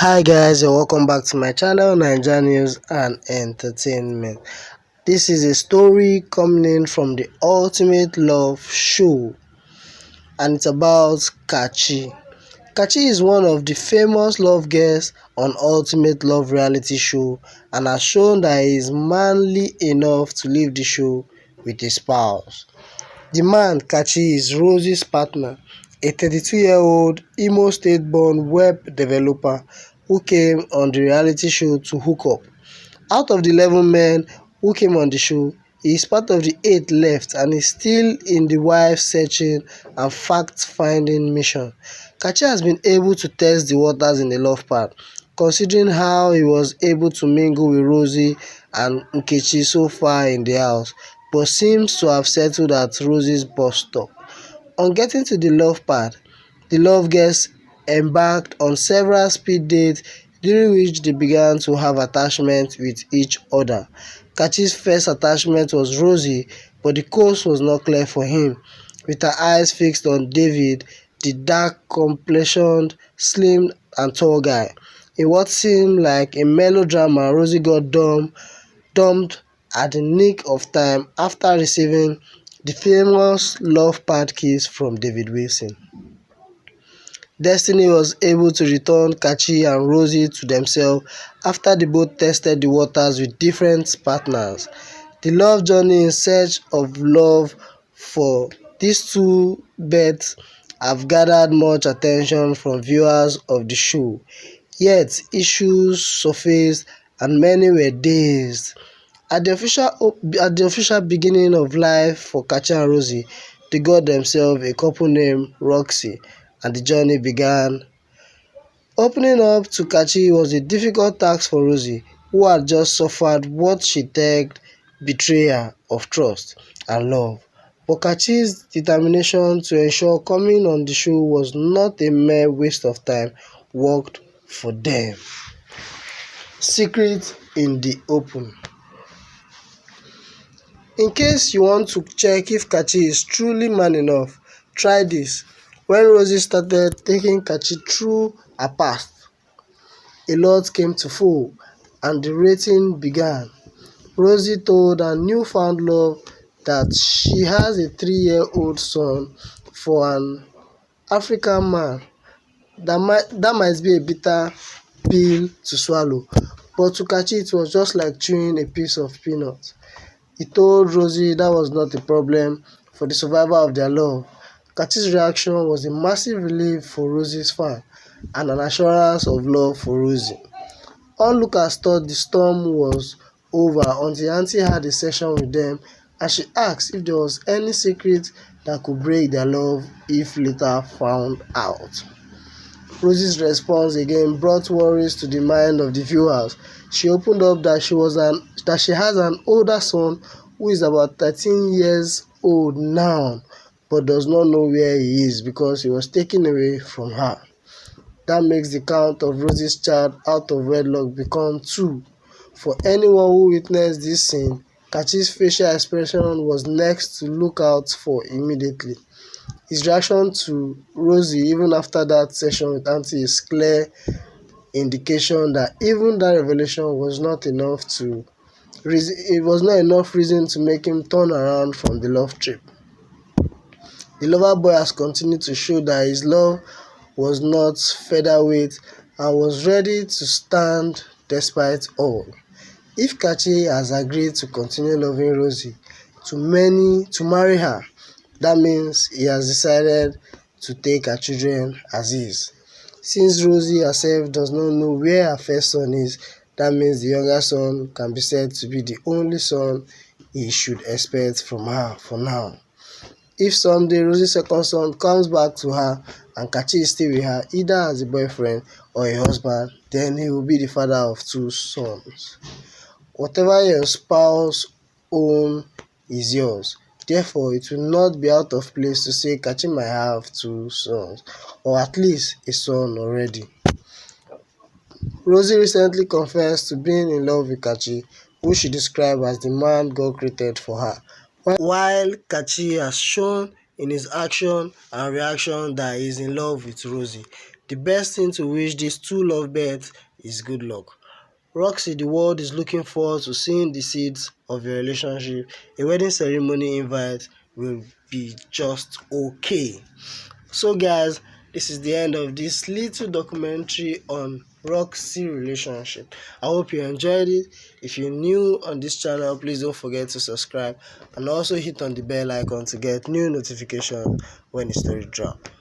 Hi guys, and welcome back to my channel, NAIJA News and Entertainment. This is a story coming in from the Ultimate Love Show, and it's about Kachi. Kachi is one of the famous love guests on Ultimate Love reality show and has shown that he is manly enough to leave the show with his spouse. The man, Kachi, is Rosie's partner, a 32-year-old Imo State-born web developer who came on the reality show to hook up. Out of the 11 men who came on the show, he is part of the 8 left and is still in the wife-searching and fact-finding mission. Kachi has been able to test the waters in the love part, considering how he was able to mingle with Rosie and Nkechi so far in the house, but seems to have settled at Rosie's bus stop. On getting to the love part, the love guests embarked on several speed dates during which they began to have attachment with each other. Kachi's first attachment was Rosie, but the coast was not clear for him, with her eyes fixed on David, the dark-complexioned, slim and tall guy. In what seemed like a melodrama, Rosie got dumped at the nick of time after receiving the famous love part kiss from David Wilson. Destiny was able to return Kachi and Rosie to themselves after they both tested the waters with different partners. The love journey in search of love for these two bets have gathered much attention from viewers of the show. Yet issues surfaced and many were dazed. At the official beginning of life for Kachi and Rosie, they got themselves a couple named Roksie, and the journey began. Opening up to Kachi was a difficult task for Rosie, who had just suffered what she tagged betrayal of trust and love. But Kachi's determination to ensure coming on the show was not a mere waste of time worked for them. Secret in the open. In case you want to check if Kachi is truly man enough, try this. When Rosie started taking Kachi through her past, a lot came to fore and the rating began. Rosie told her newfound love that she has a 3-year-old son for an African man. That might be a bitter pill to swallow, but to Kachi it was just like chewing a piece of peanut. He told Rosie that was not a problem for the survival of their love. Kachi's reaction was a massive relief for Rosie's fan and an assurance of love for Rosie. Onlookers thought the storm was over until Auntie had a session with them and she asked if there was any secret that could break their love if later found out. Rosie's response again brought worries to the mind of the viewers. She opened up that she has an older son who is about 13 years old now, but does not know where he is because he was taken away from her. That makes the count of Rosie's child out of wedlock become 2. For anyone who witnessed this scene, Kachi's facial expression was next to look out for immediately. His reaction to Rosie even after that session with Auntie is clear indication that even that revelation was not enough reason to make him turn around from the love trip. The lover boy has continued to show that his love was not featherweight and was ready to stand despite all. If Kachi has agreed to continue loving Rosie to marry her, that means he has decided to take her children as is. Since Rosie herself does not know where her first son is, that means the younger son can be said to be the only son he should expect from her for now. If someday Rosie's second son comes back to her and Kachi is still with her, either as a boyfriend or a husband, then he will be the father of 2 sons. Whatever your spouse owns is yours. Therefore, it will not be out of place to say Kachi might have 2 sons, or at least a son already. Rosie recently confessed to being in love with Kachi, who she described as the man God created for her, while Kachi has shown in his action and reaction that he is in love with Rosie. The best thing to wish these two lovebirds is good luck. Roksie, the world is looking forward to seeing the seeds of your relationship. A wedding ceremony invite will be just okay. So guys, this is the end of this little documentary on Roksie relationship. I hope you enjoyed it. If you're new on this channel, please don't forget to subscribe and also hit on the bell icon to get new notifications when the story drops.